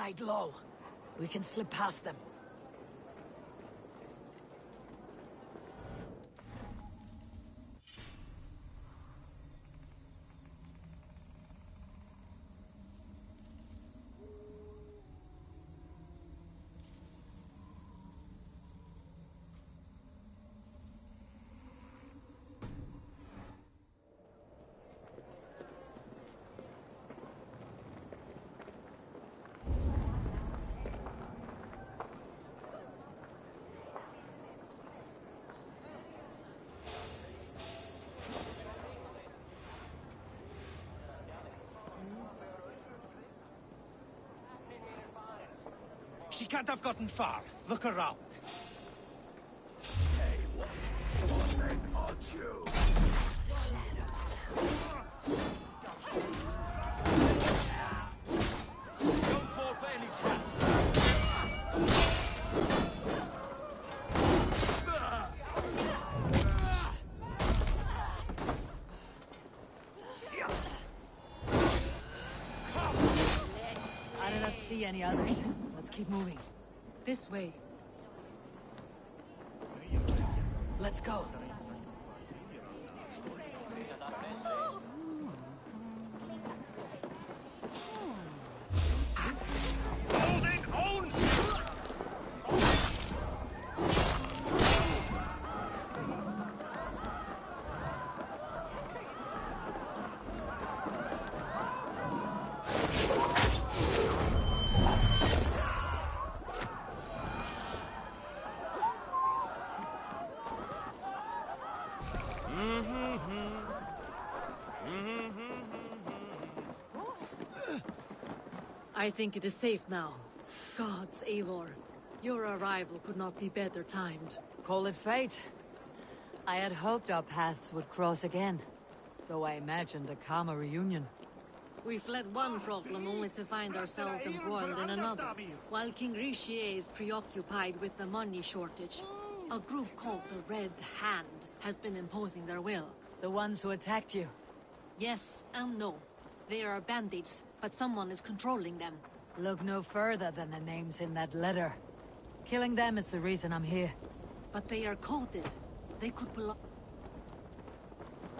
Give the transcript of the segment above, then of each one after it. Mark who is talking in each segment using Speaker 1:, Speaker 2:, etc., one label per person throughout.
Speaker 1: tide low. We can slip past them.
Speaker 2: She can't have gotten far. Look around.
Speaker 3: Hey, what they got you?
Speaker 2: Don't fall for any traps.
Speaker 1: I do not see any others. Let's keep moving.
Speaker 4: This way.
Speaker 1: Let's go.
Speaker 2: Holding on!
Speaker 4: I think it is safe now. Gods, Eivor. Your arrival could not be better timed.
Speaker 1: Call it fate. I had hoped our paths would cross again, though I imagined a calmer reunion.
Speaker 4: We fled one problem only to find ourselves embroiled in another. While King Rishi is preoccupied with the money shortage, a group called the Red Hand has been imposing their will.
Speaker 1: The ones who attacked you.
Speaker 4: Yes and no. They are bandits, but someone is controlling them.
Speaker 1: Look no further than the names in that letter. Killing them is the reason I'm here.
Speaker 4: But they are coded. They could belong...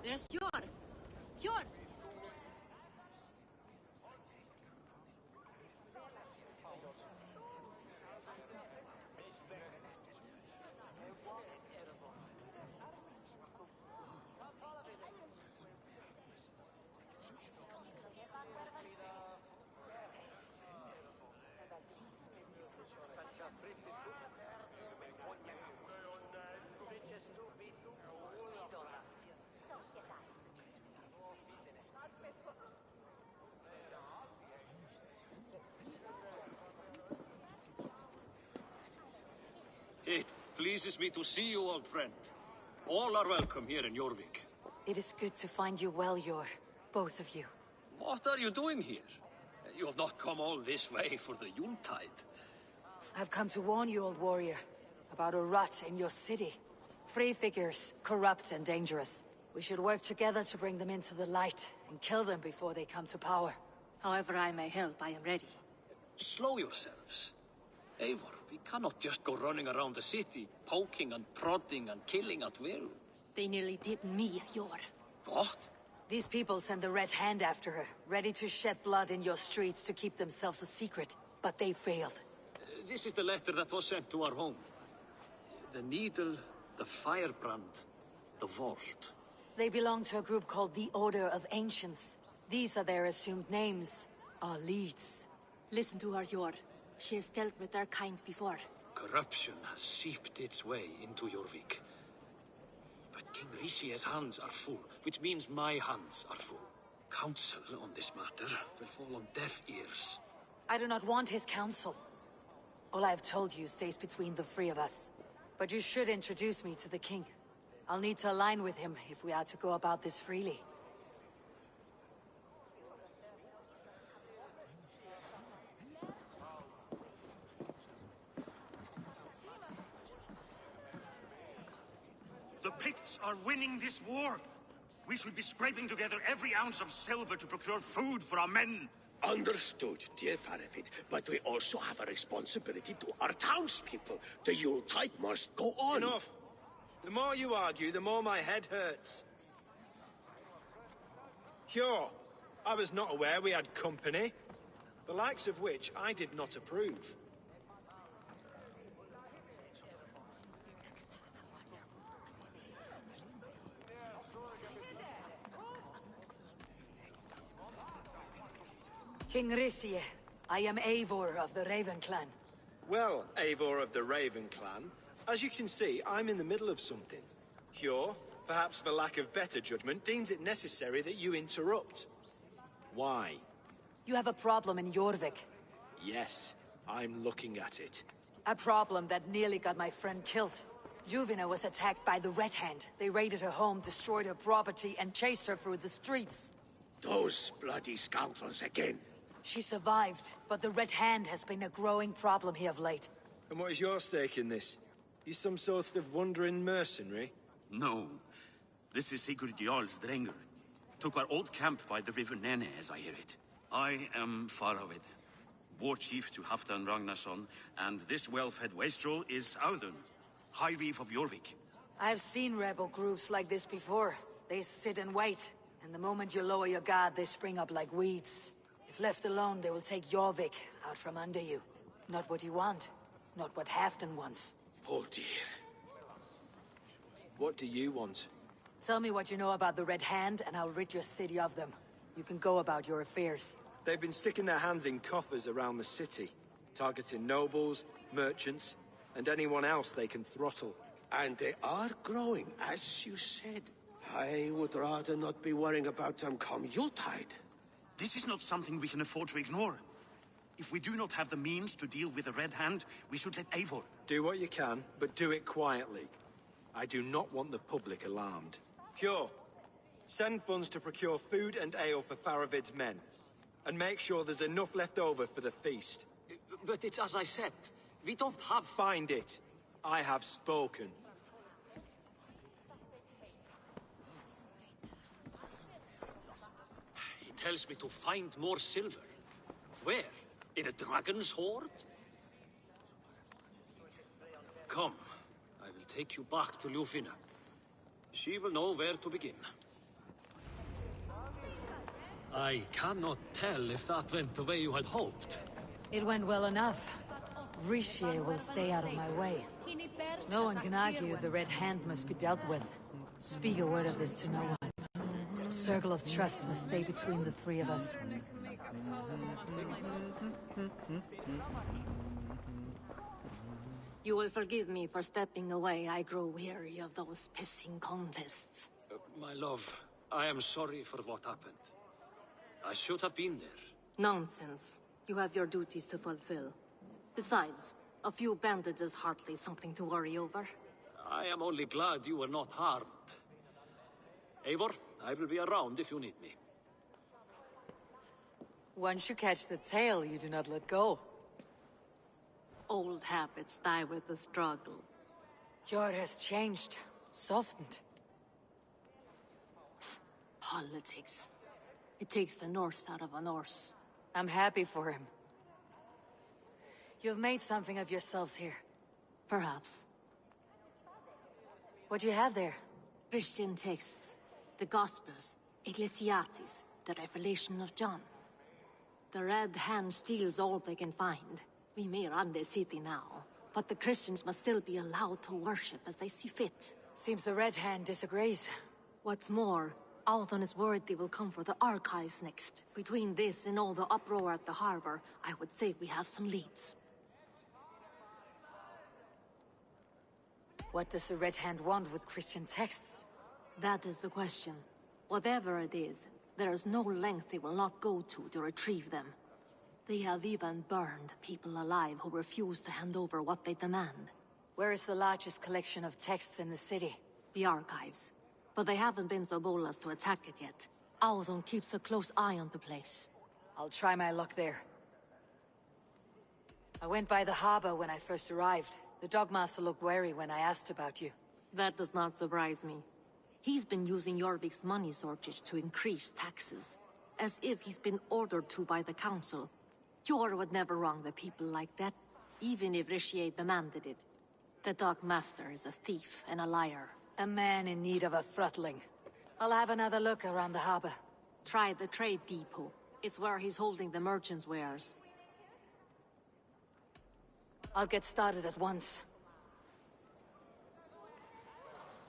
Speaker 4: There's Hjor! Hjor!
Speaker 5: It pleases me to see you, old friend. All are welcome here in Jorvik.
Speaker 1: It is good to find you well, Yor. Both of you.
Speaker 5: What are you doing here? You have not come all this way for the Yuletide.
Speaker 1: I've come to warn you, old warrior, about a rot in your city. Free figures, corrupt and dangerous. We should work together to bring them into the light and kill them before they come to power.
Speaker 4: However I may help, I am ready.
Speaker 5: Slow yourselves. Eivor, we cannot just go running around the city, poking and prodding and killing at will.
Speaker 4: They nearly did me, Hjor.
Speaker 5: What?
Speaker 1: These people send the Red Hand after her, ready to shed blood in your streets to keep themselves a secret. But they failed.
Speaker 5: This is the letter that was sent to our home. The needle, the firebrand, the vault.
Speaker 1: They belong to a group called the Order of Ancients. These are their assumed names. Our leads.
Speaker 4: Listen to her, Hjor. She has dealt with their kind before.
Speaker 5: Corruption has seeped its way into Jorvik. But King Rishi's hands are full, which means my hands are full. Counsel on this matter will fall on deaf ears.
Speaker 1: I do not want his counsel. All I have told you stays between the three of us. But you should introduce me to the king. I'll need to align with him if we are to go about this freely.
Speaker 2: The Picts are winning this war. We should be scraping together every ounce of silver to procure food for our men.
Speaker 3: Understood, dear Faravid, but we also have a responsibility to our townspeople. The Yuletide must go on.
Speaker 6: Enough! The more you argue, the more my head hurts. Cure, I was not aware we had company, the likes of which I did not approve.
Speaker 1: King Risie, I am Eivor of the Raven clan.
Speaker 6: Well, Eivor of the Raven clan, as you can see, I'm in the middle of something. Cure, perhaps for lack of better judgment, deems it necessary that you interrupt. Why?
Speaker 1: You have a problem in Jorvik.
Speaker 6: Yes, I'm looking at it.
Speaker 1: A problem that nearly got my friend killed. Juvina was attacked by the Red Hand. They raided her home, destroyed her property, and chased her through the streets.
Speaker 3: Those bloody scoundrels again.
Speaker 1: She survived, but the Red Hand has been a growing problem here of late.
Speaker 6: And what is your stake in this? You some sort of wandering mercenary?
Speaker 7: No. This is Sigurd Jarl's Drenger. Took our old camp by the river Nene, as I hear it. I am Faravid, war chief to Halfdan Ragnarsson, and this well-fed wastrel is Audun, High Reef of Jorvik.
Speaker 1: I've seen rebel groups like this before. They sit and wait, and the moment you lower your guard, they spring up like weeds. If left alone, they will take Jorvik out from under you. Not what you want, not what Halfdan wants.
Speaker 3: Oh dear.
Speaker 6: What do you want?
Speaker 1: Tell me what you know about the Red Hand, and I'll rid your city of them. You can go about your affairs.
Speaker 6: They've been sticking their hands in coffers around the city, targeting nobles, merchants, and anyone else they can throttle.
Speaker 3: And they are growing, as you said. I would rather not be worrying about them come Yuletide.
Speaker 7: This is not something we can afford to ignore. If we do not have the means to deal with the Red Hand, we should let Eivor.
Speaker 6: Do what you can, but do it quietly. I do not want the public alarmed. Cure, send funds to procure food and ale for Faravid's men. And make sure there's enough left over for the feast.
Speaker 5: But it's as I said, we don't have...
Speaker 6: Find it. I have spoken.
Speaker 5: He tells me to find more silver. Where? In a dragon's hoard? Come, I will take you back to Ljufina. She will know where to begin. I cannot tell if that went the way you had hoped.
Speaker 1: It went well enough. Risie will stay out of my way. No one can argue the Red Hand must be dealt with. Speak a word of this to no one. A circle of trust must stay between the three of us.
Speaker 4: You will forgive me for stepping away. I grow weary of those pissing contests.
Speaker 5: My love, I am sorry for what happened. I should have been there.
Speaker 4: Nonsense. You have your duties to fulfill. Besides, a few bandits is hardly something to worry over.
Speaker 5: I am only glad you were not harmed. Eivor, I will be around if you need me.
Speaker 1: Once you catch the tail, you do not let go.
Speaker 4: Old habits die with the struggle.
Speaker 1: Jor has changed, softened.
Speaker 4: Politics. It takes the Norse out of a Norse.
Speaker 1: I'm happy for him. You've made something of yourselves here.
Speaker 4: Perhaps.
Speaker 1: What do you have there?
Speaker 4: Christian texts. The Gospels. Ecclesiastes. The Revelation of John. The Red Hand steals all they can find. We may run the city now, but the Christians must still be allowed to worship as they see fit.
Speaker 1: Seems the Red Hand disagrees.
Speaker 4: What's more, Althon is worried they will come for the archives next. Between this and all the uproar at the harbor, I would say we have some leads.
Speaker 1: What does the Red Hand want with Christian texts?
Speaker 4: That is the question. Whatever it is, there is no length they will not go to retrieve them. They have even burned people alive who refuse to hand over what they demand.
Speaker 1: Where is the largest collection of texts in the city?
Speaker 4: The archives. But they haven't been so bold as to attack it yet. Althon keeps a close eye on the place.
Speaker 1: I'll try my luck there. I went by the harbor when I first arrived. The Dogmaster looked wary when I asked about you.
Speaker 4: That does not surprise me. He's been using Jorvik's money shortage to increase taxes. As if he's been ordered to by the council. Yor would never wrong the people like that, even if Richier demanded it. The Dark Master is a thief and a liar.
Speaker 1: A man in need of a throttling. I'll have another look around the harbor.
Speaker 4: Try the trade depot. It's where he's holding the merchants' wares.
Speaker 1: I'll get started at once.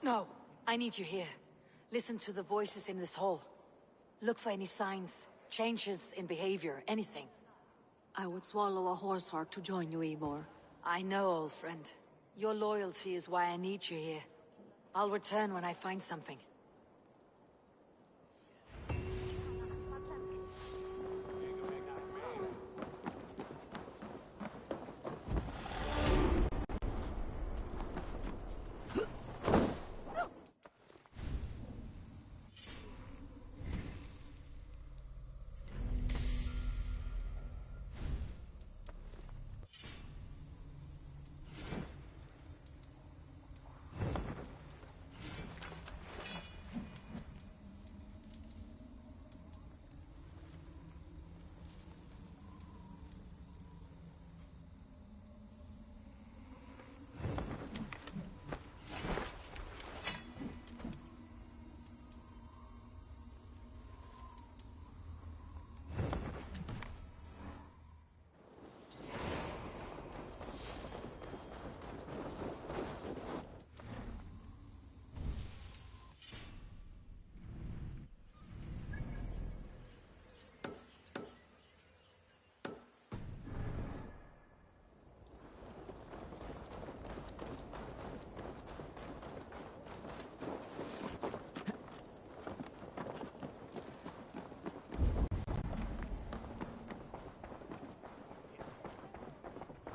Speaker 1: No, I need you here. Listen to the voices in this hall. Look for any signs, changes in behavior, anything.
Speaker 4: I would swallow a horse heart to join you, Eivor.
Speaker 1: I know, old friend. Your loyalty is why I need you here. I'll return when I find something.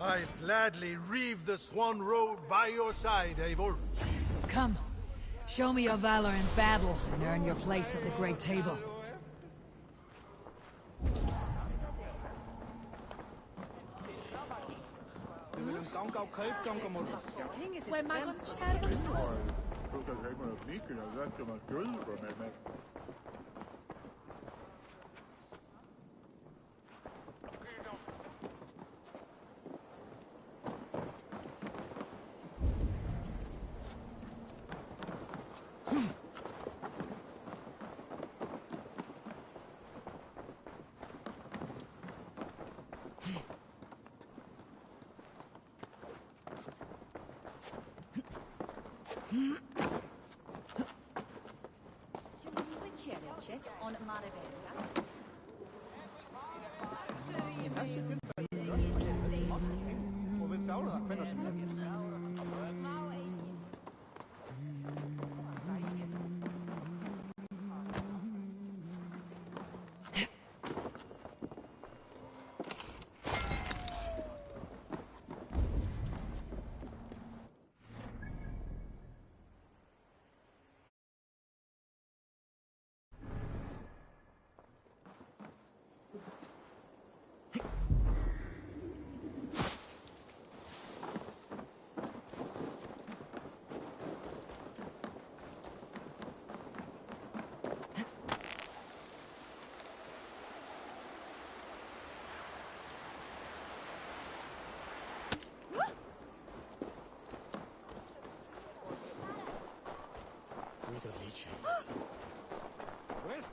Speaker 2: I'd gladly reave the Swan Road by your side, Eivor.
Speaker 8: Come. Show me your valor in battle and earn your place at the Great Table.
Speaker 9: On Marivera.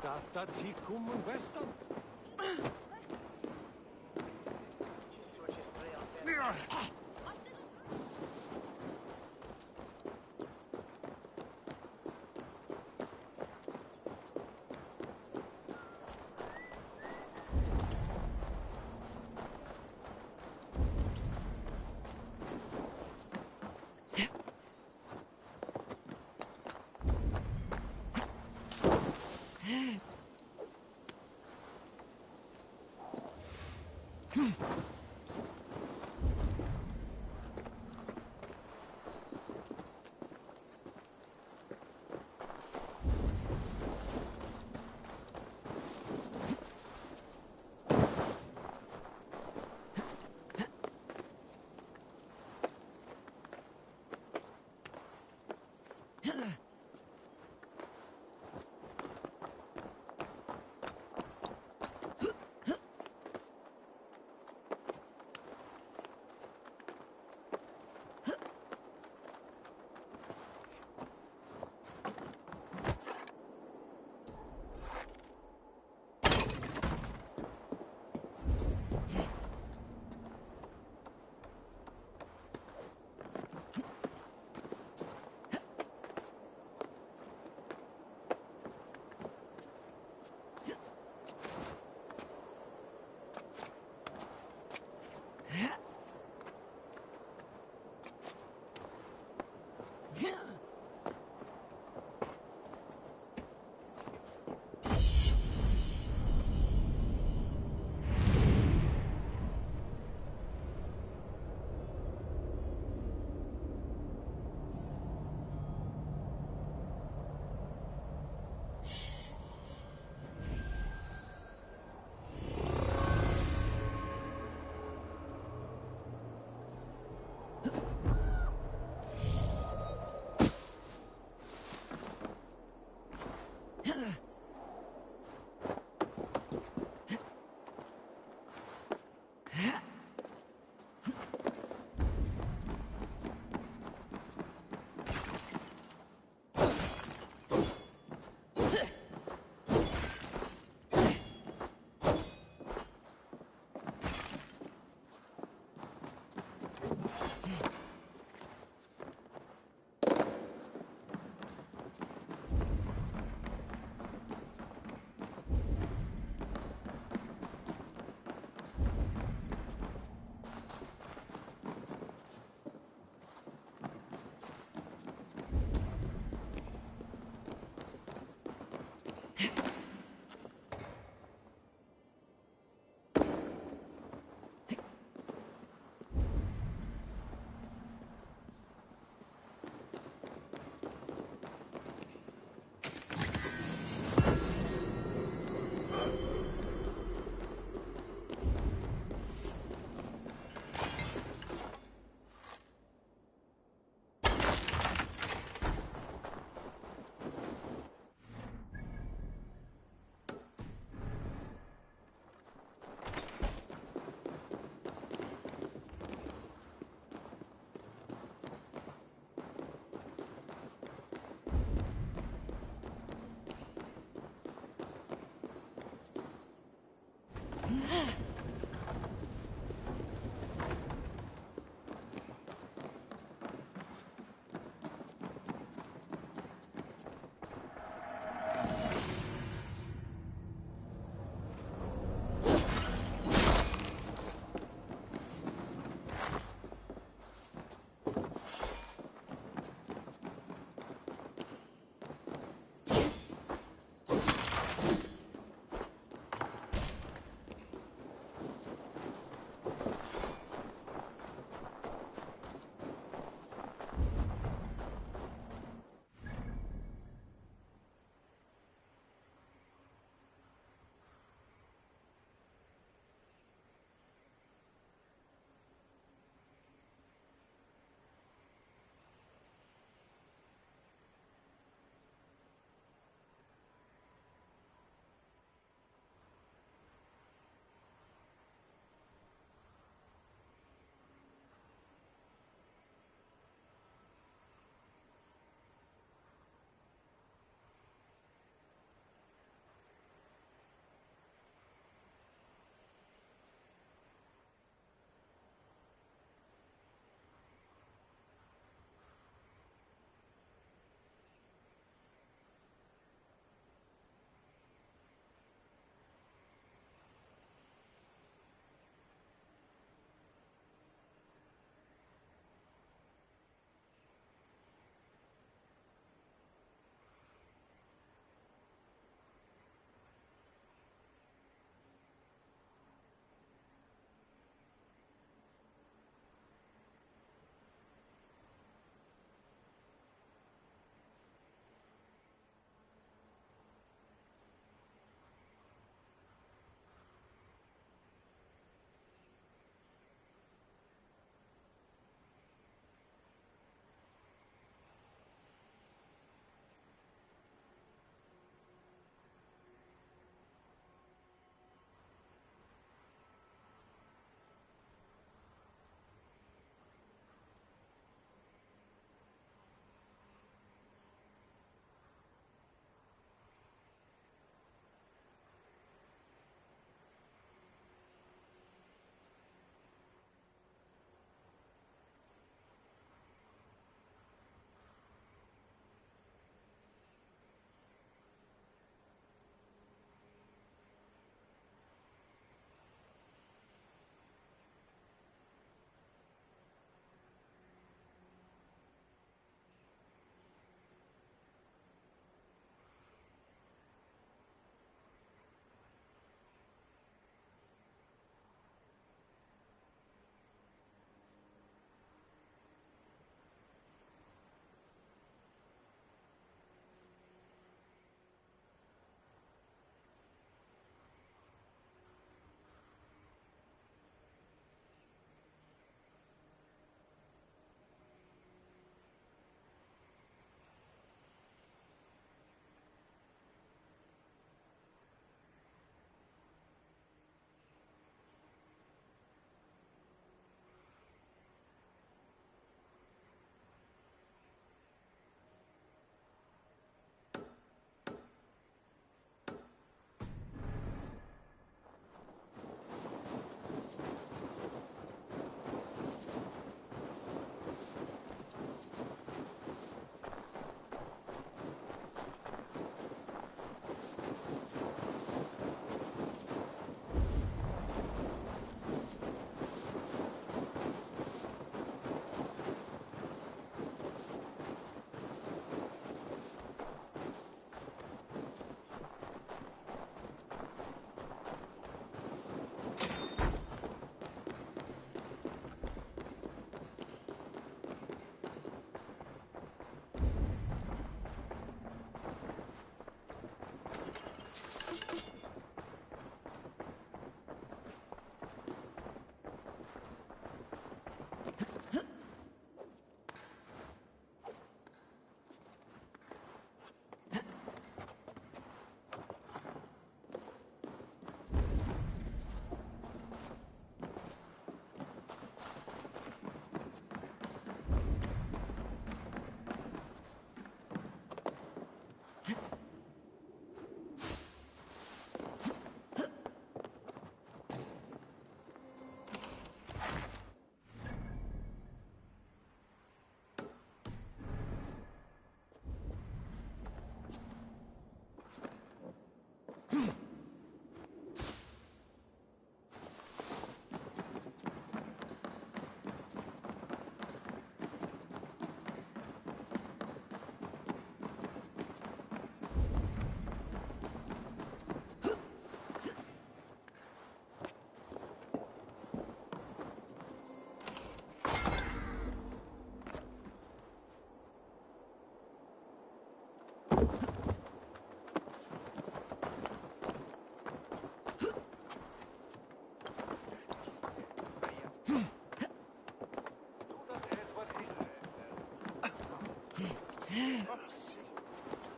Speaker 2: Questa ticum vestam.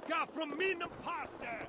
Speaker 2: Got from me in the park there!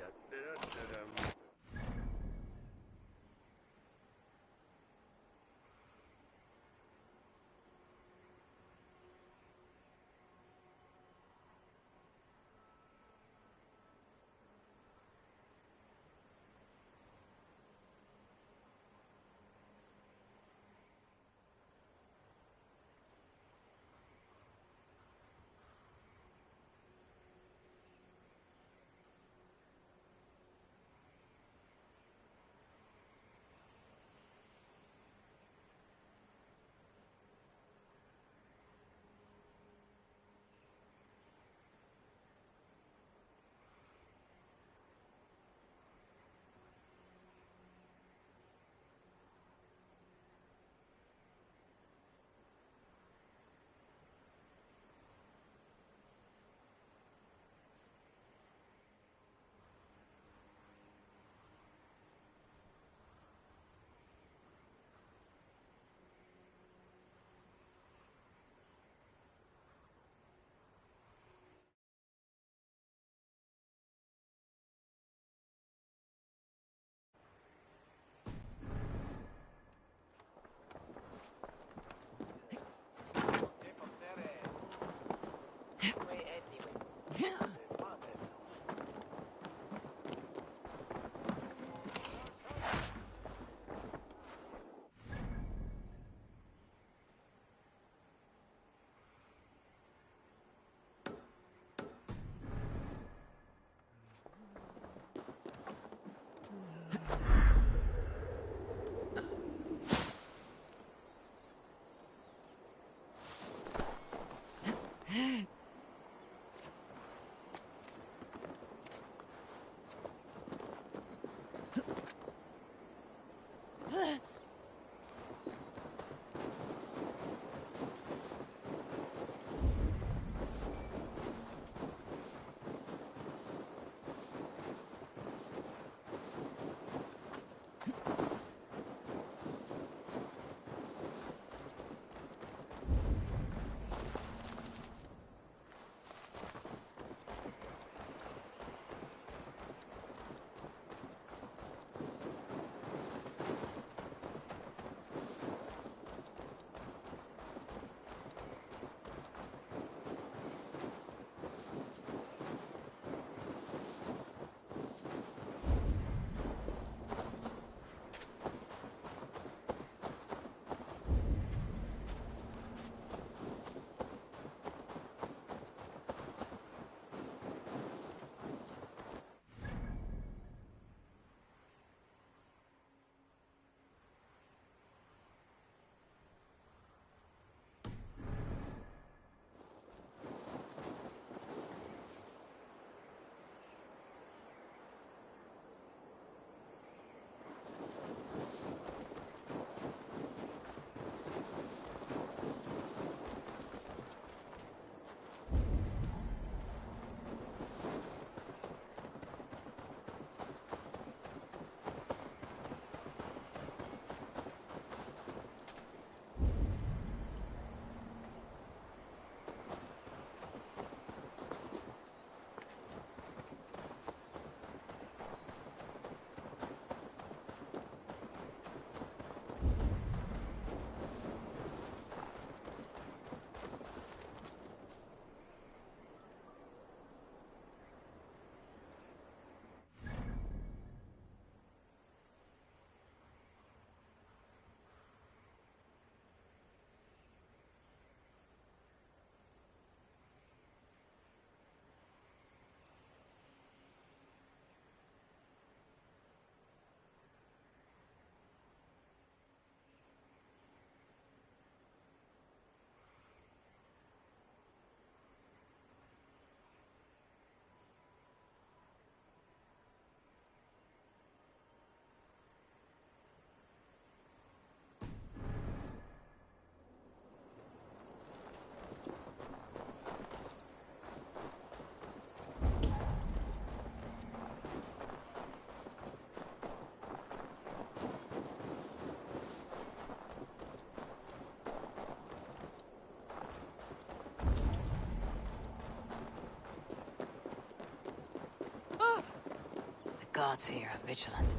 Speaker 1: guards here are vigilant.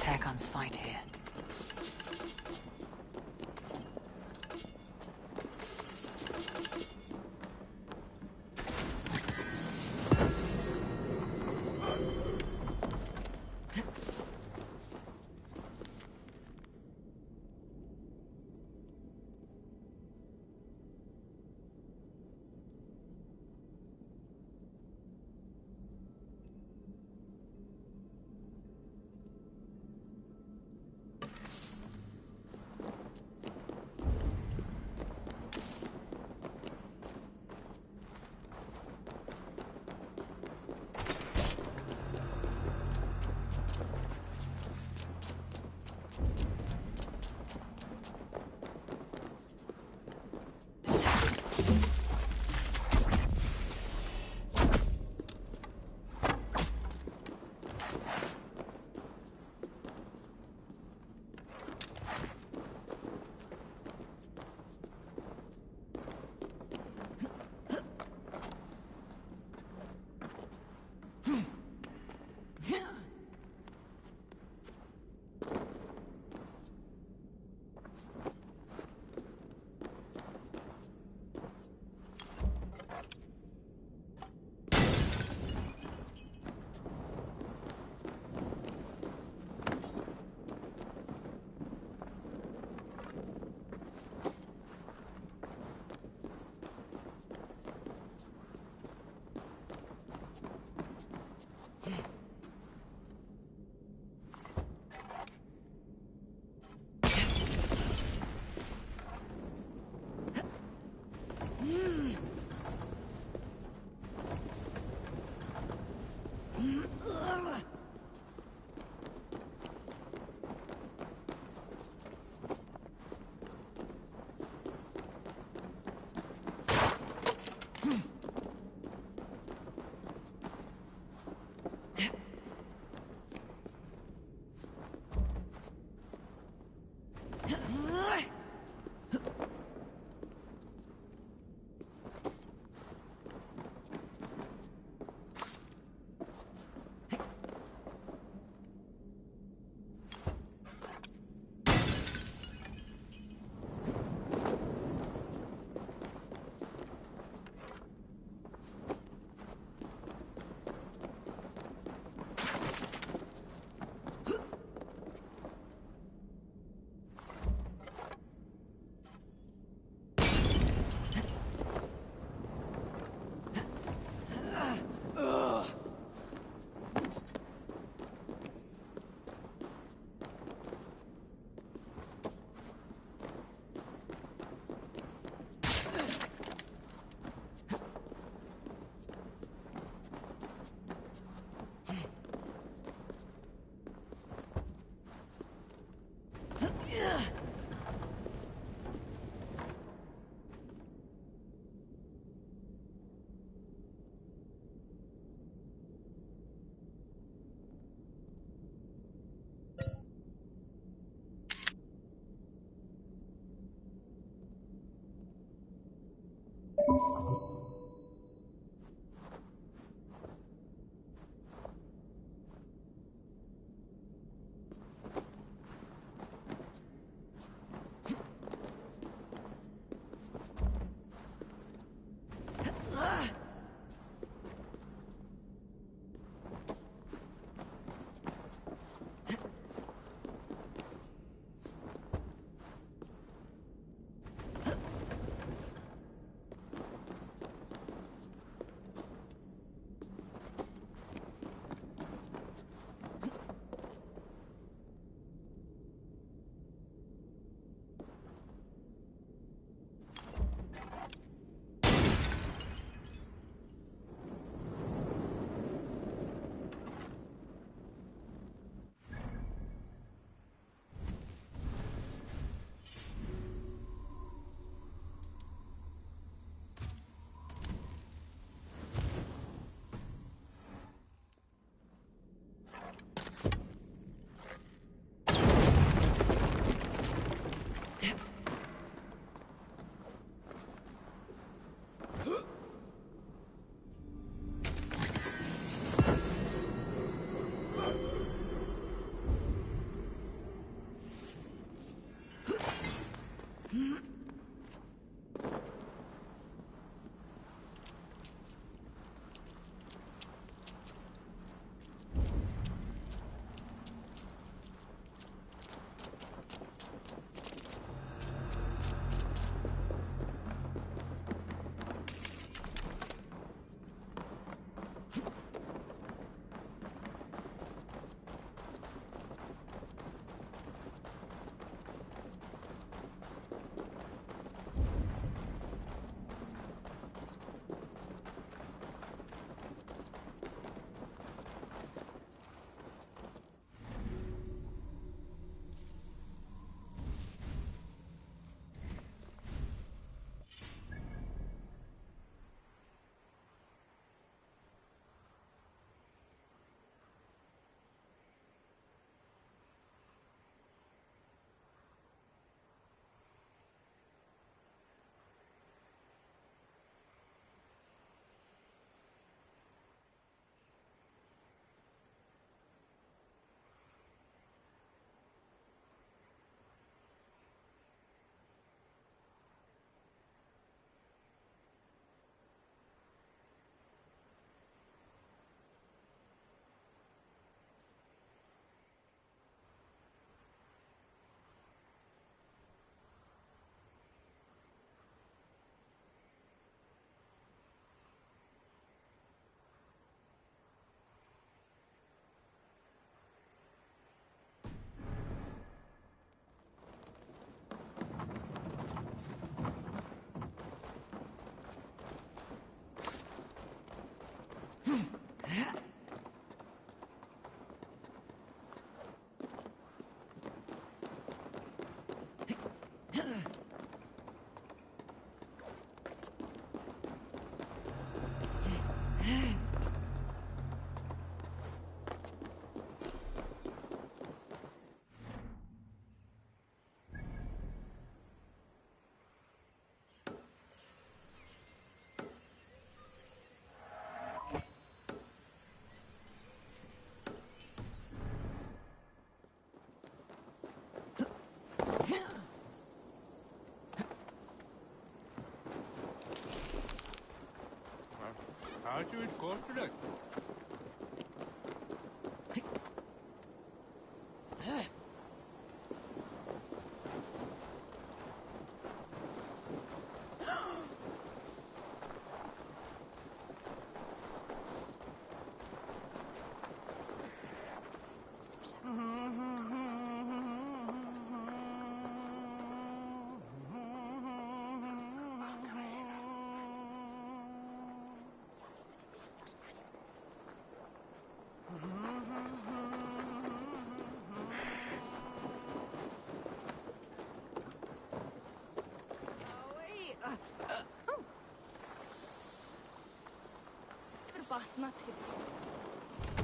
Speaker 1: tech on site here.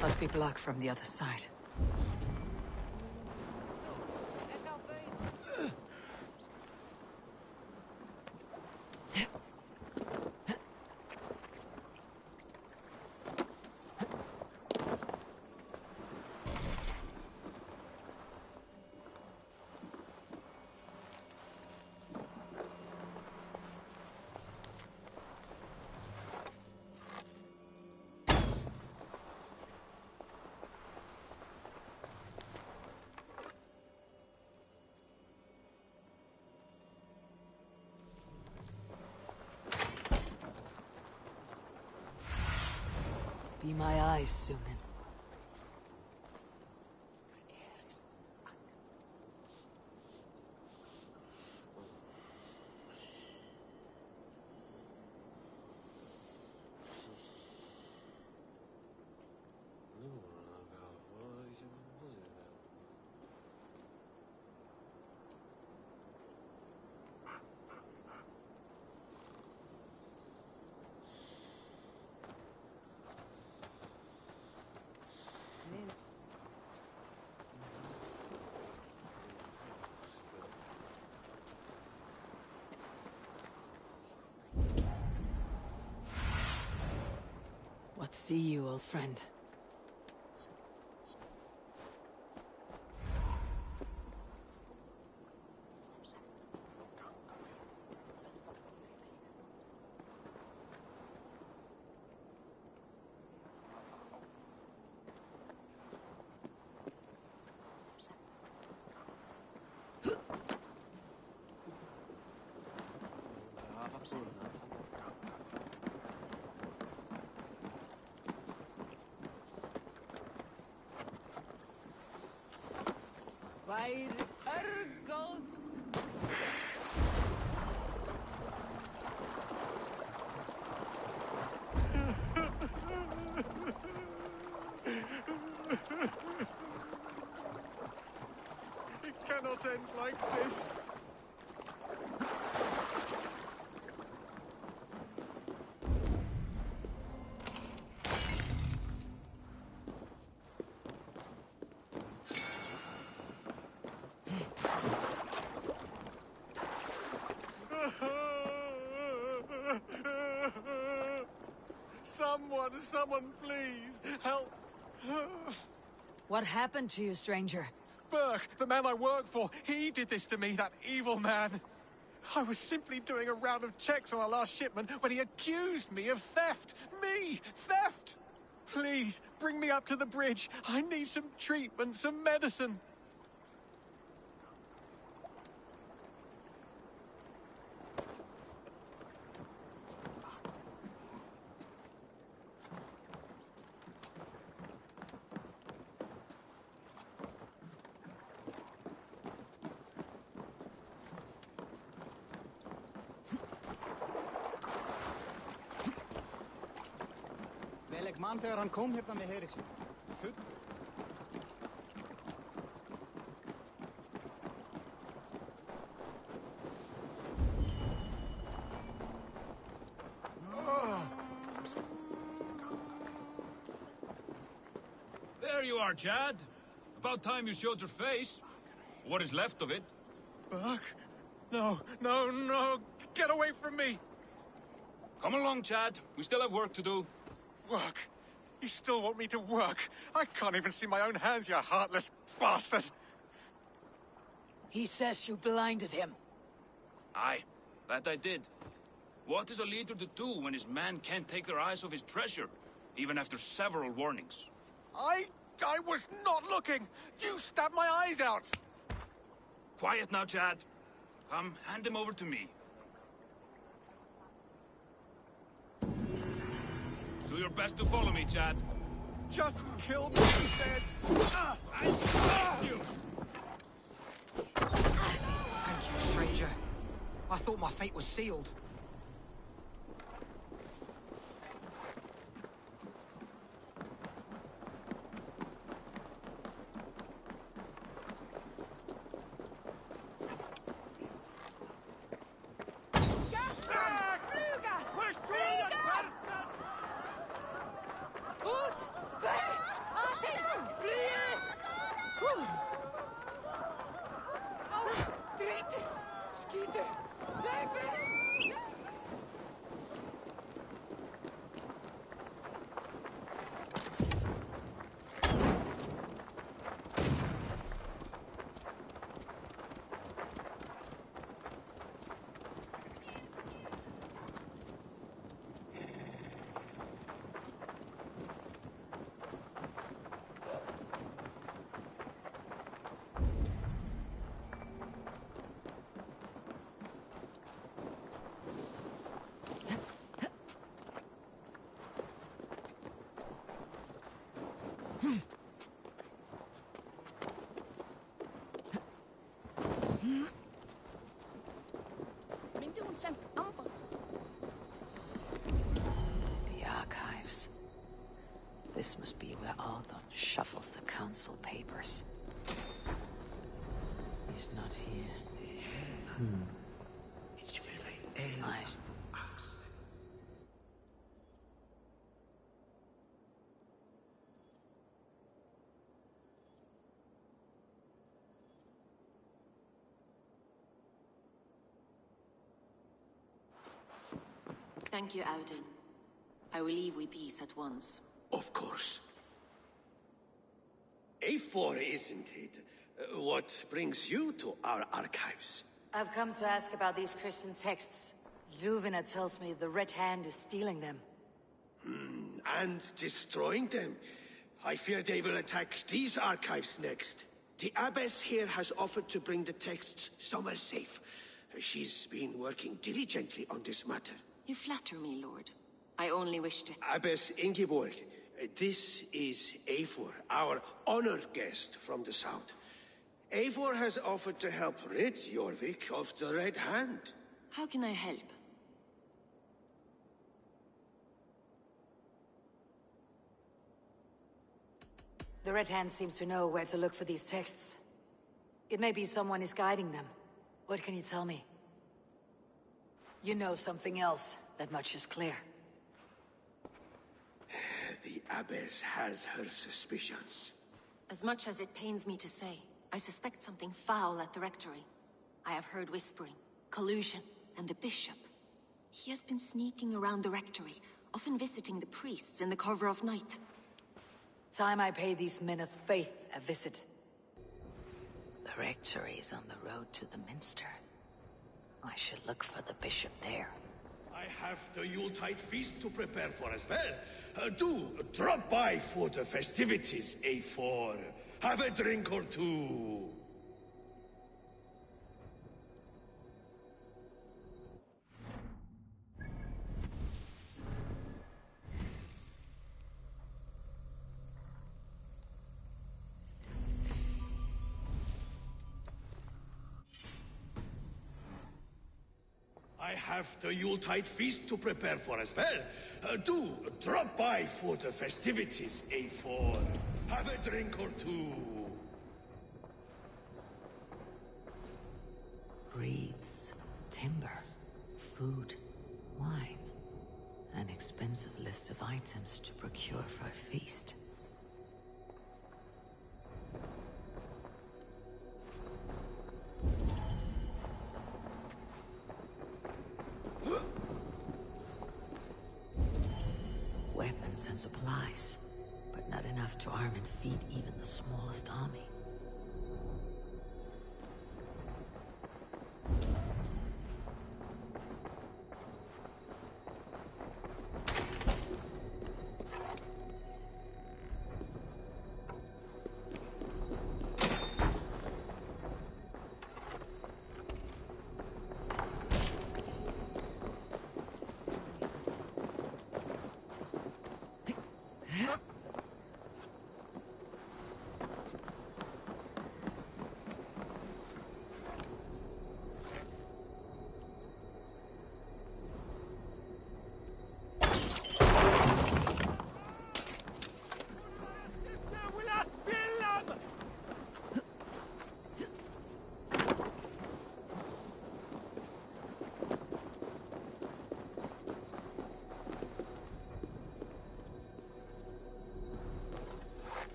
Speaker 1: Must be blocked from the other side. Be my eyes, Sunan. What see you, old friend?
Speaker 6: It cannot end like this. Someone please help.
Speaker 1: What happened to you, stranger?
Speaker 6: Burke, the man I work for, he did this to me, that evil man. I was simply doing a round of checks on our last shipment when he accused me of theft. Me! Theft! Please, bring me up to the bridge. I need some treatment, some medicine.
Speaker 10: Man þegar hann kom hérna með heri sín.
Speaker 5: There you are, Chad. About time you showed your face. What is left of it?
Speaker 6: Burke? No, no, no. Get away from me.
Speaker 5: Come along, Chad. We still have work to do.
Speaker 6: Work? You still want me to work? I can't even see my own hands, you heartless bastard!
Speaker 1: He says you blinded him.
Speaker 5: Aye, that I did.
Speaker 11: What is a leader to do when his men can't take their eyes off his treasure, even after several warnings?
Speaker 12: I was not looking! You stabbed my eyes out!
Speaker 11: Quiet now, Chad. Come, hand him over to me. Do your best to follow me, Chad.
Speaker 12: Just kill me instead!
Speaker 11: I saved you!
Speaker 10: Thank you, stranger. I thought my fate was sealed.
Speaker 1: The archives. This must be where Ardon shuffles the council papers. He's not here. Right.
Speaker 13: Thank you, Audun. I will leave with these at once.
Speaker 3: Of course. A4, isn't it? What brings you to our archives?
Speaker 1: I've come to ask about these Christian texts. Juvena tells me the Red Hand is stealing them.
Speaker 3: And destroying them. I fear they will attack these archives next. The Abbess here has offered to bring the texts somewhere safe. She's been working diligently on this matter.
Speaker 13: You flatter me, Lord. I only wish to...
Speaker 3: Abbess Ingeborg, this is Eivor, our honored guest from the south. Eivor has offered to help rid Jorvik of the Red Hand.
Speaker 13: How can I help?
Speaker 1: The Red Hand seems to know where to look for these texts. It may be someone is guiding them. What can you tell me? You know something else. That much is clear.
Speaker 3: The Abbess has her suspicions.
Speaker 13: As much as it pains me to say, I suspect something foul at the rectory. I have heard whispering, collusion, and the bishop. He has been sneaking around the rectory, often visiting the priests in the cover of night.
Speaker 1: Time I pay these men of faith a visit. The rectory is on the road to the minster. I should look for the bishop there.
Speaker 3: I have the Yuletide feast to prepare for as well. Do drop by for the festivities, A4. Have a drink or two. I have the Yuletide feast to prepare for as well. Do drop by for the festivities, A4. Have a drink or two.
Speaker 1: Reeds, timber, food, wine. An expensive list of items to procure for a feast. Weapons and supplies, but not enough to arm and feed even the smallest army.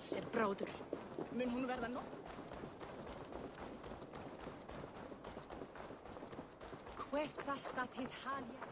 Speaker 9: sér bróður. Mun hún verða nóg? Questa tis halia.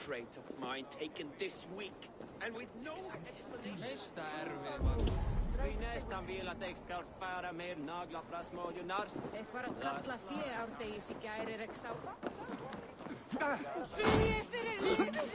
Speaker 3: Crate of mine taken this week, and with no explanation.
Speaker 14: Mesta erfið. Því nästan vill att jag ska bära mer naglar från småjunars.
Speaker 9: Eitthvað að kalla árdegis í gær ekki sá.
Speaker 1: Flýið fyrir lífið!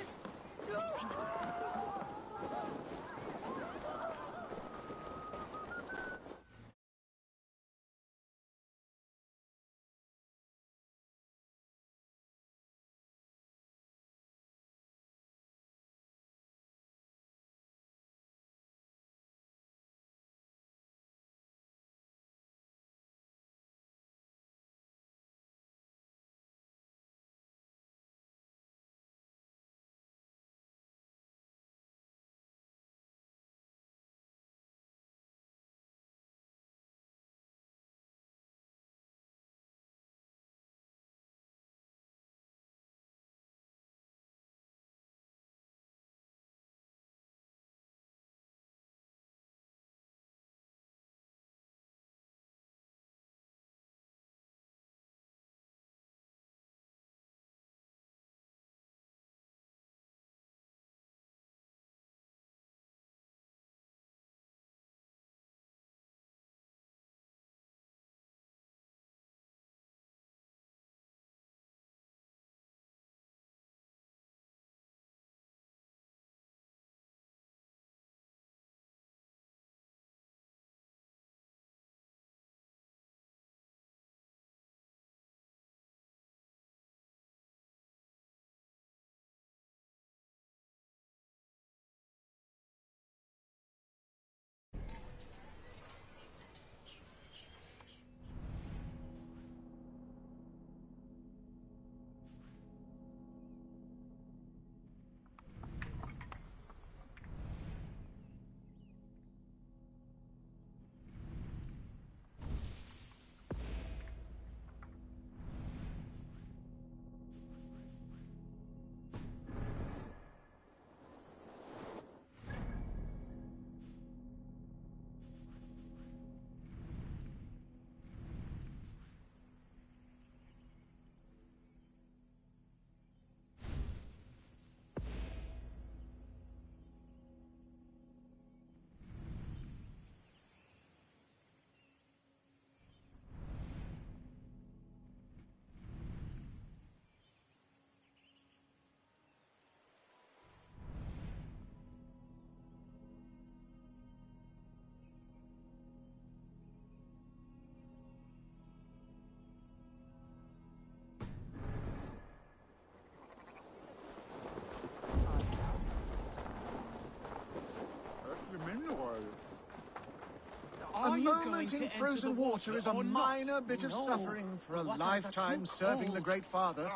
Speaker 10: A moment in frozen water is a minor bit of suffering for a lifetime serving the Great Father.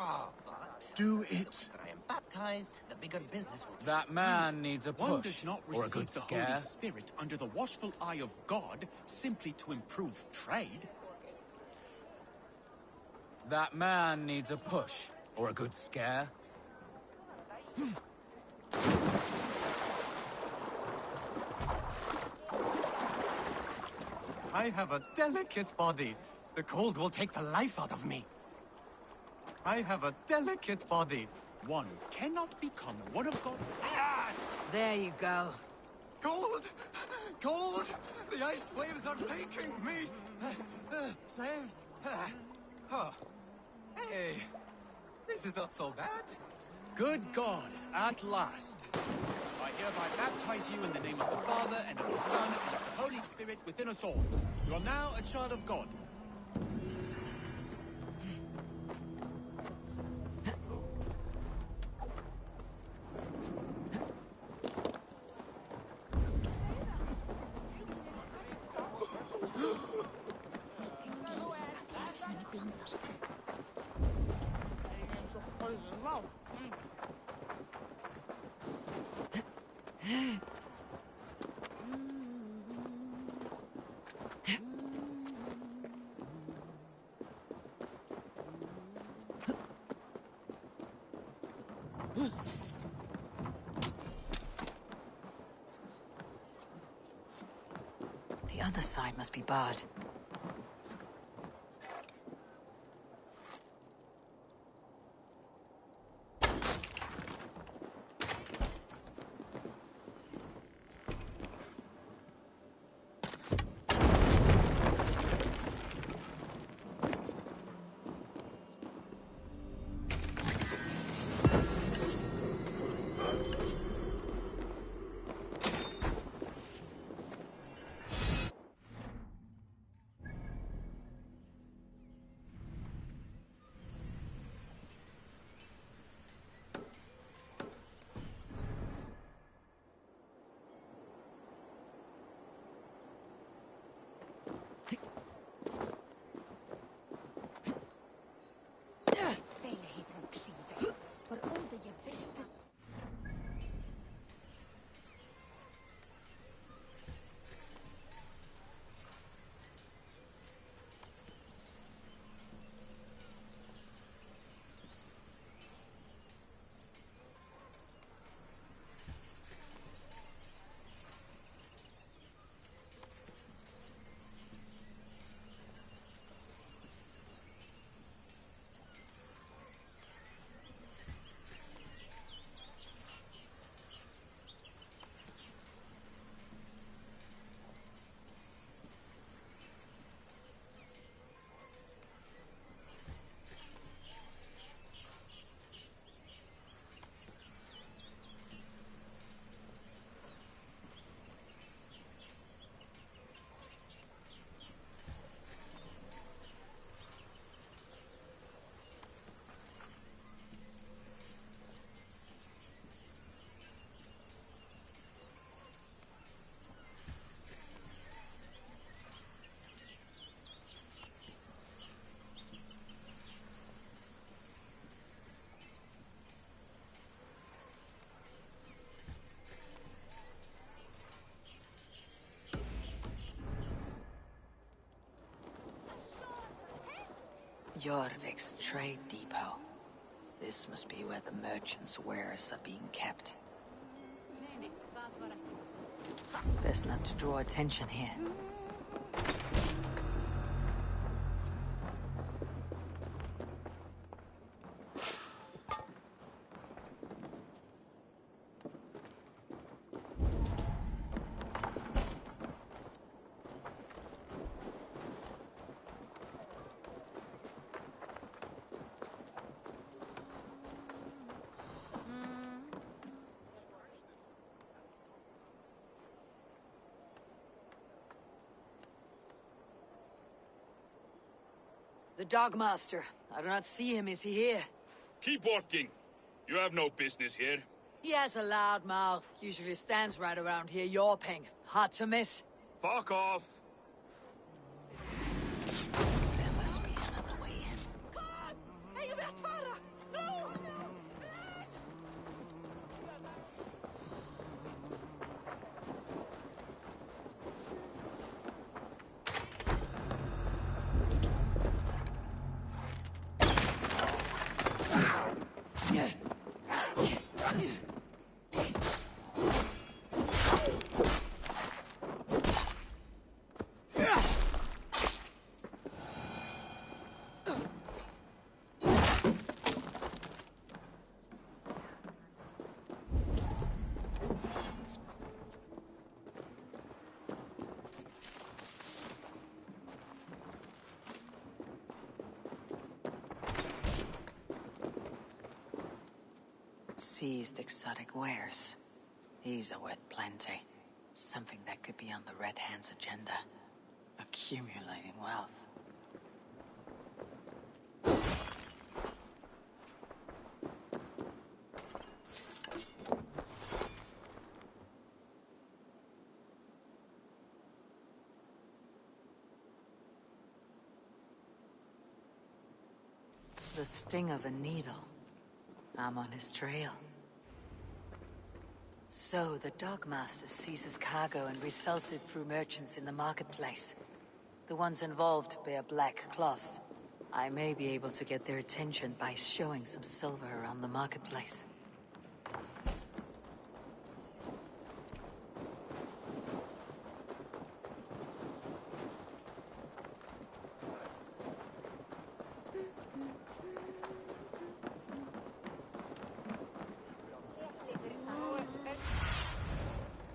Speaker 10: Do it.
Speaker 15: I am baptized, the bigger business will be.
Speaker 16: That man needs a push,
Speaker 17: One does not
Speaker 16: or a
Speaker 17: receive
Speaker 16: good
Speaker 17: the
Speaker 16: scare.
Speaker 17: Holy Spirit under the watchful eye of God simply to improve trade.
Speaker 16: That man needs a push, or a good scare.
Speaker 18: I have a delicate body. The cold will take the life out of me. I have a delicate body.
Speaker 17: One cannot become one of God.
Speaker 8: There you go.
Speaker 18: Cold! Cold! The ice waves are taking me! Save? Oh. Hey, this is not so bad.
Speaker 17: Good God, at last. I hereby baptize you in the name of the Father, and of the Son, and of the Holy Spirit within us all. You are now a child of God.
Speaker 1: The other side must be barred. Jorvik's trade depot. This must be where the merchants' wares are being kept. Best not to draw attention here. The Dogmaster. I do not see him. Is he here?
Speaker 11: Keep working. You have no business here.
Speaker 1: He has a loud mouth. Usually stands right around here yawping. Hard to miss.
Speaker 11: Fuck off.
Speaker 1: There must be another way in. Seized exotic wares. These are worth plenty. Something that could be on the Red Hand's agenda. Accumulating wealth. The sting of a needle. I'm on his trail. So, the Dockmaster seizes cargo and resells it through merchants in the marketplace. The ones involved bear black cloths. I may be able to get their attention by showing some silver around the marketplace.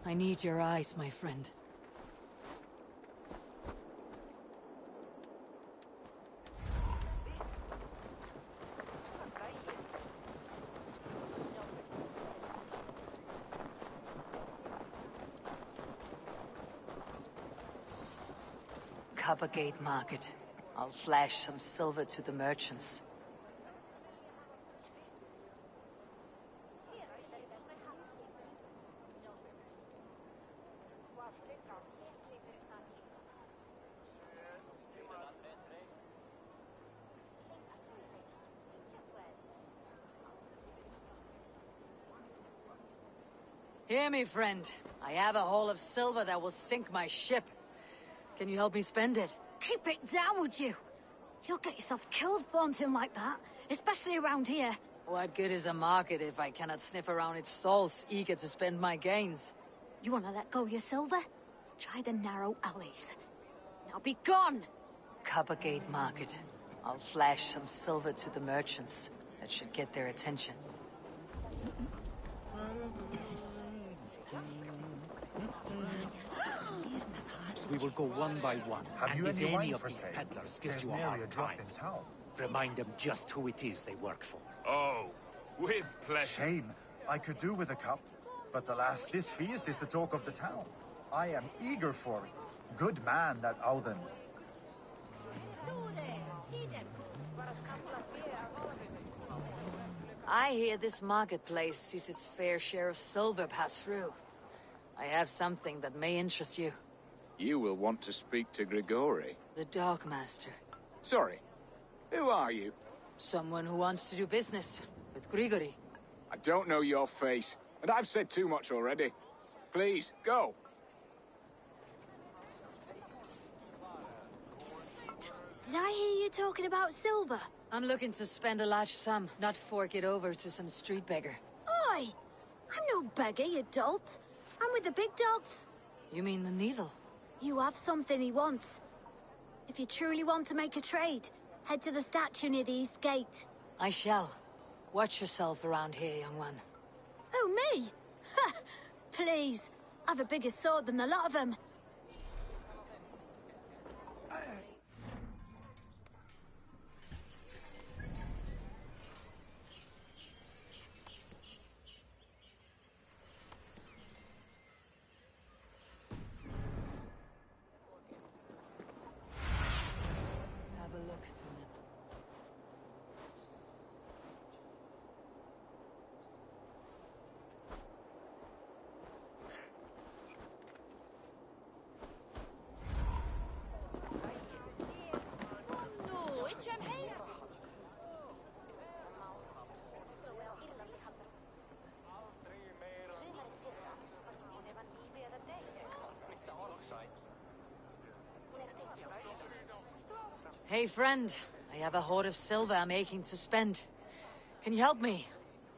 Speaker 1: I need your eyes, my friend. Coppergate Market. I'll flash some silver to the merchants. Hear me, friend. I have a haul of silver that will sink my ship. Can you help me spend it?
Speaker 19: Keep it down, would you? You'll get yourself killed flaunting like that, especially around here.
Speaker 1: What good is a market if I cannot sniff around its stalls, eager to spend my gains?
Speaker 19: You wanna let go of your silver? Try the narrow alleys. Now be gone!
Speaker 1: Coppergate Market. I'll flash some silver to the merchants. That should get their attention.
Speaker 20: We will go one by one.
Speaker 10: Have you
Speaker 20: and
Speaker 10: any
Speaker 20: if
Speaker 10: wine
Speaker 20: any of
Speaker 10: for
Speaker 20: these
Speaker 10: sale?
Speaker 20: peddlers gives
Speaker 10: There's
Speaker 20: you a
Speaker 10: nary
Speaker 20: hard
Speaker 10: a drop
Speaker 20: time,
Speaker 10: in town.
Speaker 20: remind them just who it is they work for.
Speaker 11: Oh, with pleasure.
Speaker 10: Shame. I could do with a cup, but alas, this feast is the talk of the town. I am eager for it. Good man, that Auden.
Speaker 1: I hear this marketplace sees its fair share of silver pass through. I have something that may interest you.
Speaker 11: You will want to speak to Grigori.
Speaker 1: The Dockmaster.
Speaker 11: Sorry, who are you?
Speaker 1: Someone who wants to do business with Grigori.
Speaker 11: I don't know your face, and I've said too much already. Please, go.
Speaker 19: Did I hear you talking about silver?
Speaker 1: I'm looking to spend a large sum, not fork it over to some street beggar.
Speaker 19: Oi! I'm no beggar, you dolt. I'm with the big dogs.
Speaker 1: You mean the needle?
Speaker 19: You have something he wants. If you truly want to make a trade, head to the statue near the East Gate.
Speaker 1: I shall. Watch yourself around here, young one.
Speaker 19: Oh, me? Ha! Please. I've a bigger sword than the lot of them.
Speaker 1: Have a look, Sunan. Hey, friend. I have a hoard of silver I'm aching to spend. Can you help me?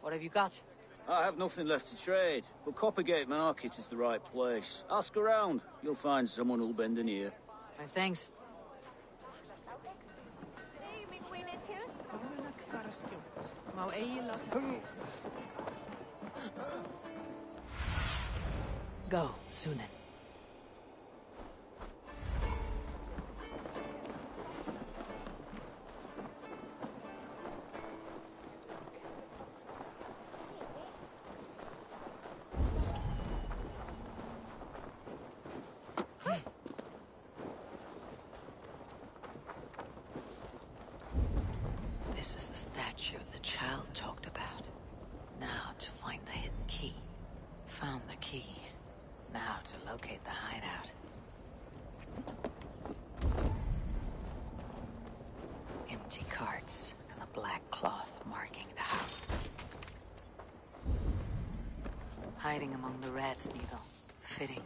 Speaker 1: What have you got?
Speaker 21: I have nothing left to trade, but Coppergate Market is the right place. Ask around. You'll find someone who'll bend an ear.
Speaker 1: My thanks. Go, Sunan. This is the statue the child talked about. Now to find the hidden key. Found the key. Now to locate the hideout. Empty carts and a black cloth marking the house. Hiding among the rat's needle. Fitting.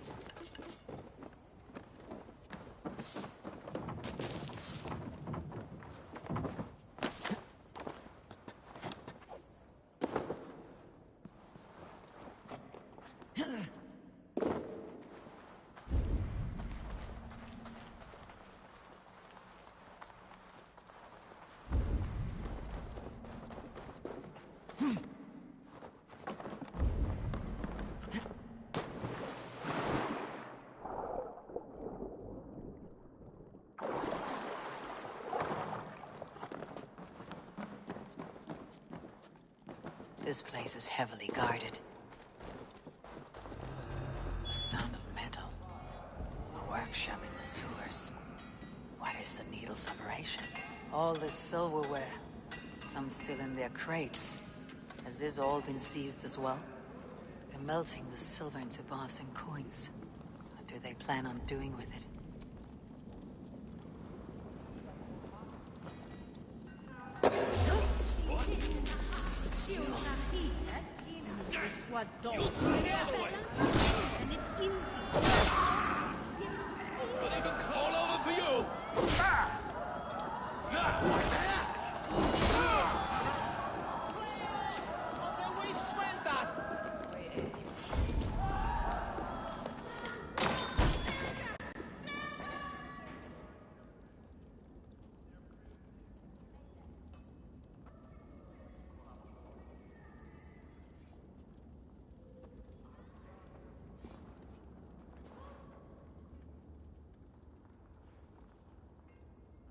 Speaker 1: This place is heavily guarded. The sound of metal. A workshop in the sewers. What is the needle's operation? All this silverware. Some still in their crates. Has this all been seized as well? They're melting the silver into bars and coins. What do they plan on doing with it?
Speaker 11: All over for you!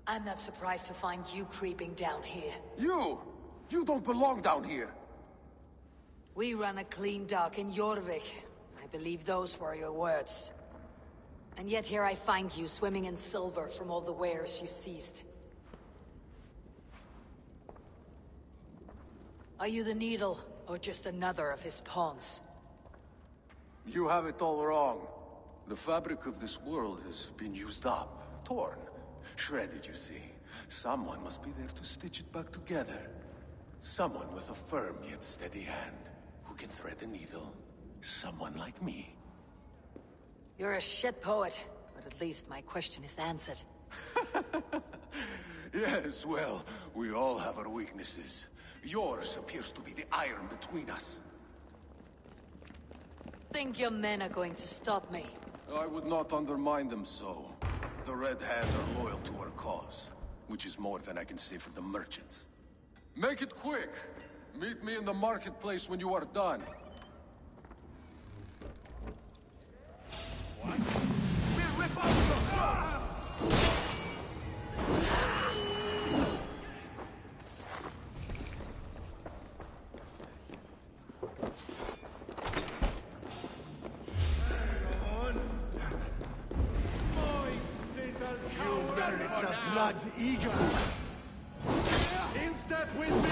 Speaker 1: I'm not surprised to find you creeping down here.
Speaker 7: You! You don't belong down here!
Speaker 1: We run a clean dock in Jorvik. I believe those were your words. And yet here I find you swimming in silver from all the wares you seized. Are you the Needle, or just another of his pawns?
Speaker 7: You have it all wrong. The fabric of this world has been used up, torn, shredded, you see. Someone must be there to stitch it back together. Someone with a firm yet steady hand, who can thread the needle. Someone like me.
Speaker 1: You're a shit poet, but at least my question is answered.
Speaker 7: Yes, well, we all have our weaknesses. Yours appears to be the iron between us.
Speaker 1: Think your men are going to stop me?
Speaker 7: I would not undermine them so. The Red Hand are loyal to our cause, which is more than I can say for the merchants. Make it quick! Meet me in the marketplace when you are done.
Speaker 11: What? We'll rip off your throat!
Speaker 2: Blood eagle! In step with me!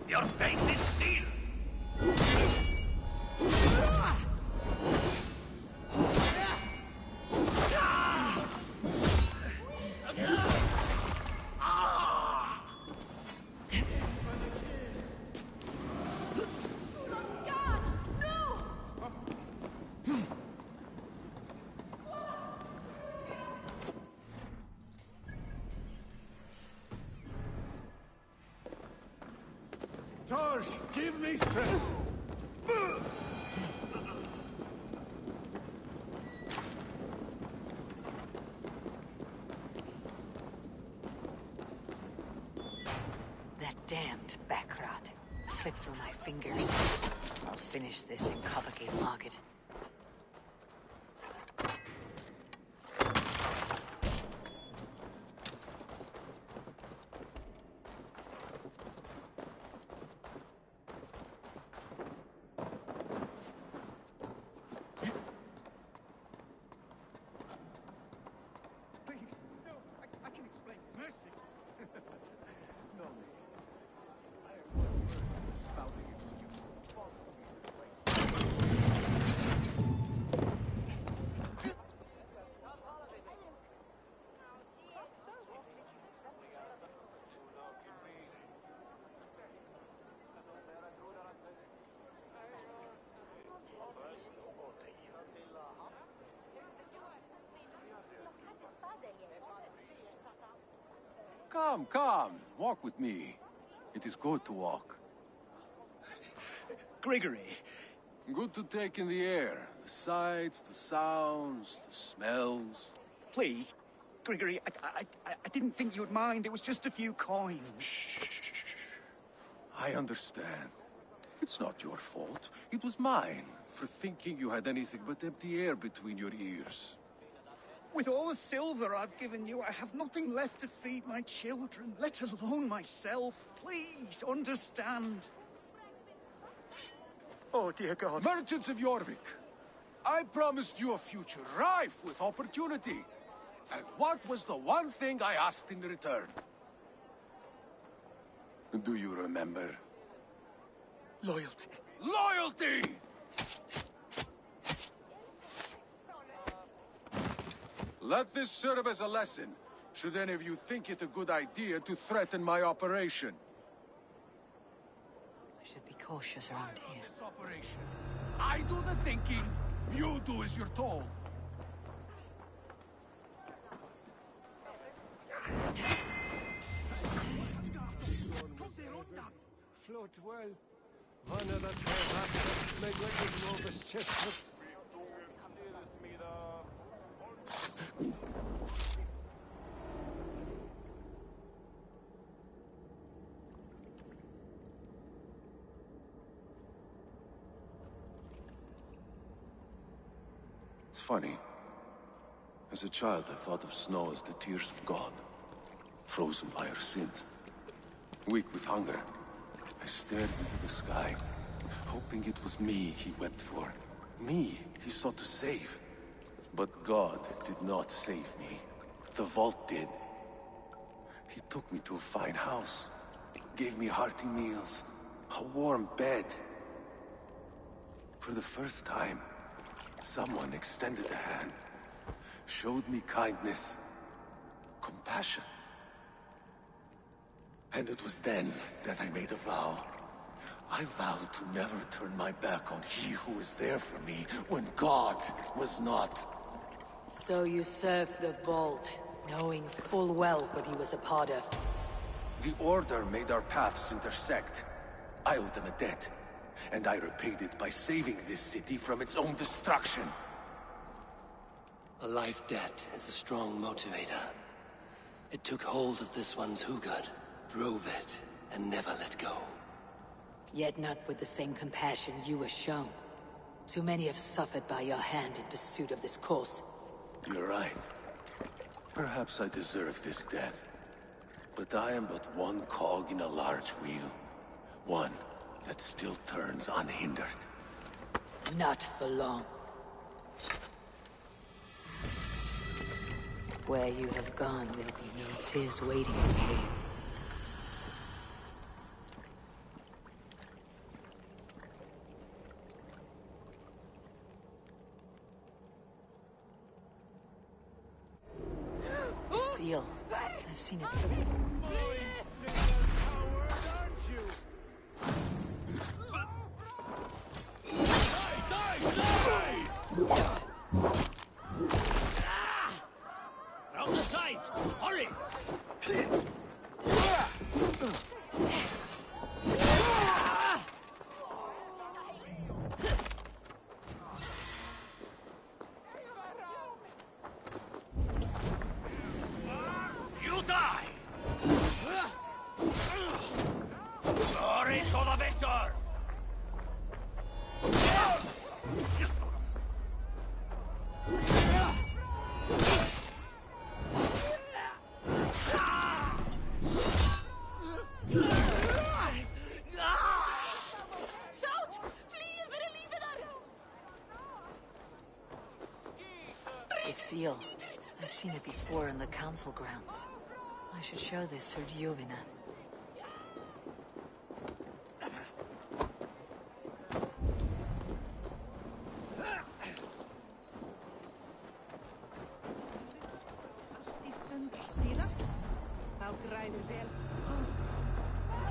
Speaker 11: Your fate is sealed!
Speaker 2: Torch, give me strength!
Speaker 1: That damned backrot slipped through my fingers. I'll finish this in Coppergate Market.
Speaker 7: Come, come. Walk with me. It is good to walk.
Speaker 17: Grigory.
Speaker 7: Good to take in the air. The sights, the sounds, the smells.
Speaker 17: Please, Grigory, I didn't think you'd mind. It was just a few coins.
Speaker 7: Shh. I understand. It's not your fault. It was mine, for thinking you had anything but empty air between your ears.
Speaker 17: With all the silver I've given you, I have nothing left to feed my children, let alone myself. Please, understand. Oh, dear God.
Speaker 7: Merchants of Jorvik, I promised you a future rife with opportunity. And what was the one thing I asked in return? Do you remember?
Speaker 17: Loyalty.
Speaker 7: Loyalty! Let this serve as a lesson, should any of you think it a good idea to threaten my operation.
Speaker 8: I should be cautious around here.
Speaker 7: This operation. I do the thinking, you do as you're told.
Speaker 14: Float well. One of the perhaps make wicked Novus chest.
Speaker 7: It's funny. As a child, I thought of snow as the tears of God, frozen by our sins. Weak with hunger, I stared into the sky, hoping it was me he wept for. Me he sought to save. But God did not save me. The vault did. He took me to a fine house, gave me hearty meals, a warm bed. For the first time, someone extended a hand, showed me kindness, compassion. And it was then that I made a vow. I vowed to never turn my back on he who was there for me when God was not.
Speaker 1: So you served the Vault, knowing full well what he was a part of.
Speaker 7: The Order made our paths intersect. I owed them a debt, and I repaid it by saving this city from its own destruction.
Speaker 4: A life debt is a strong motivator. It took hold of this one's Hugad, drove it, and never let go.
Speaker 1: Yet not with the same compassion you were shown. Too many have suffered by your hand in pursuit of this cause.
Speaker 7: You're right. Perhaps I deserve this death. But I am but one cog in a large wheel. One that still turns unhindered.
Speaker 1: Not for long. Where you have gone, there'll be no tears waiting for you. Seal. I've seen it before.
Speaker 17: Out the sight! Hurry! You die! Glory to the victor!
Speaker 1: The seal. I've seen it before in the council grounds. I should show this to Giovina.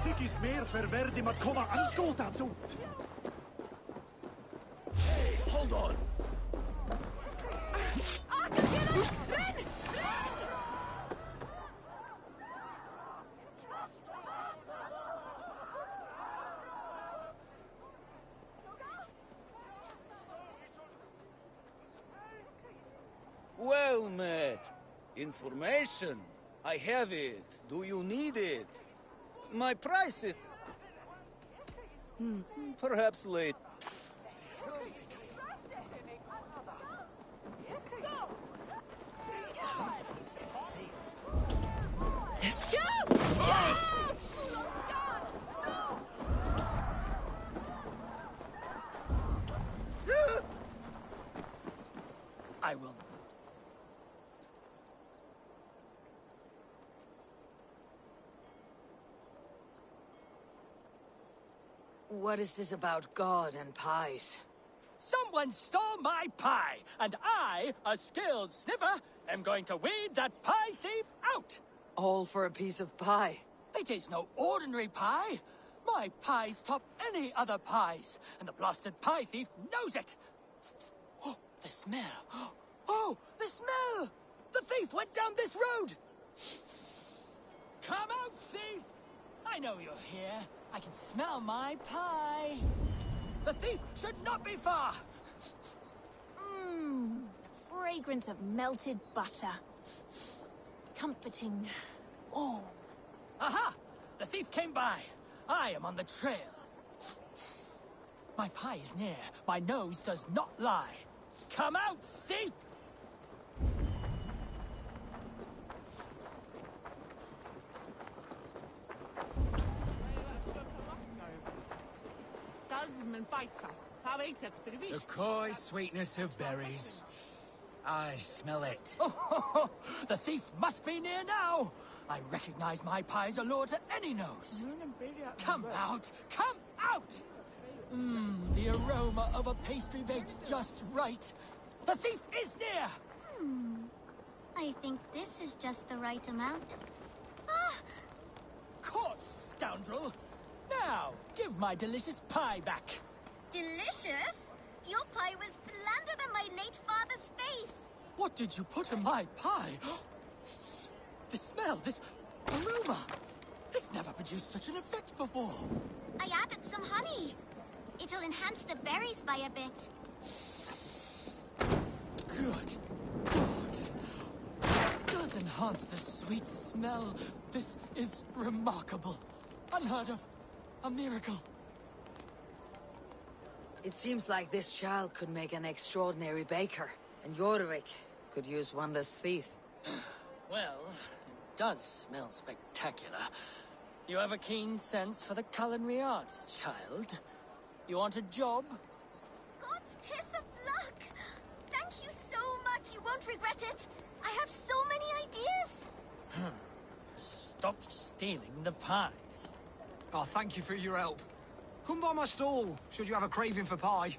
Speaker 10: Tykkis mer förvärdig att komma anskåtad sånt.
Speaker 17: Hey, hold on!
Speaker 21: Well met. Information. I have it. Do you need it? My price is... perhaps late.
Speaker 17: I will.
Speaker 1: What is this about God and pies?
Speaker 17: Someone stole my pie, and I, a skilled sniffer, am going to weed that pie thief out!
Speaker 1: All for a piece of pie?
Speaker 17: It is no ordinary pie! My pies top any other pies, and the blasted pie thief knows it! Oh, the smell! Oh, the smell! The thief went down this road! Come out, thief! I know you're here. I can smell my pie. The thief should not be far!
Speaker 19: Mmm, the fragrance of melted butter. Comforting. Warm.
Speaker 17: Aha! The thief came by. I am on the trail. My pie is near. My nose does not lie. Come out, thief!
Speaker 16: The coy sweetness of berries. I smell it.
Speaker 17: Oh, the thief must be near now. I recognize my pie's allure to any nose. Come out! Come out! The aroma of a pastry baked just right. The thief is near!
Speaker 19: I think this is just the right amount.
Speaker 17: Caught, scoundrel! Now, give my delicious pie back.
Speaker 19: Delicious? Your pie was blander than my late father's face.
Speaker 17: What did you put in my pie? The smell, this aroma. It's never produced such an effect before.
Speaker 19: I added some honey. It'll enhance the berries by a bit.
Speaker 17: Good. Good. Does enhance the sweet smell. This is remarkable. Unheard of. A miracle.
Speaker 1: It seems like this child could make an extraordinary baker, and Jorvik could use one this thief.
Speaker 17: Well, it does smell spectacular. You have a keen sense for the culinary arts, child. You want a job?
Speaker 19: God's piss of luck! Thank you so much, you won't regret it. I have so many ideas.
Speaker 17: Stop stealing the pies.
Speaker 10: Oh, thank you for your help. Come by my stall, should you have a craving for pie.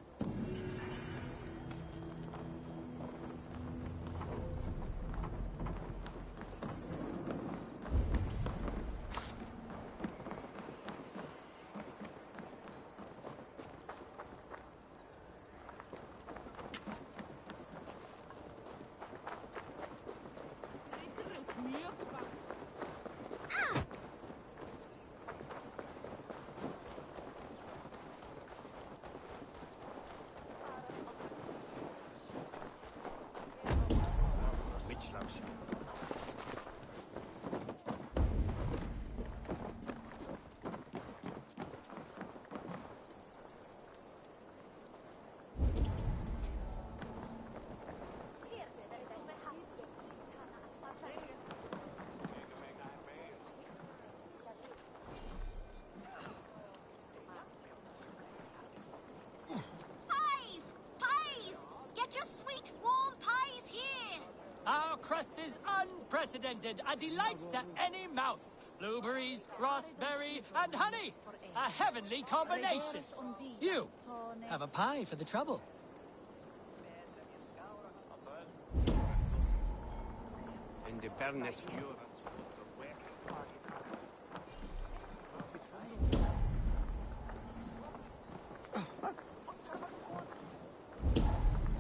Speaker 17: Our crust is unprecedented, a delight to any mouth. Blueberries, raspberry, and honey. A heavenly combination. You have a pie for the trouble.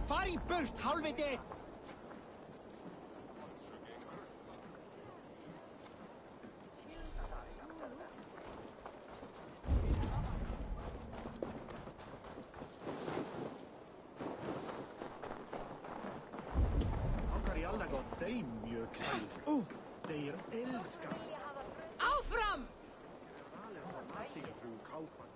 Speaker 14: Fari burt, halvviti!
Speaker 2: gott þeim mjög síð. Þeir elska.
Speaker 8: Áfram!
Speaker 2: Frú Kaupan.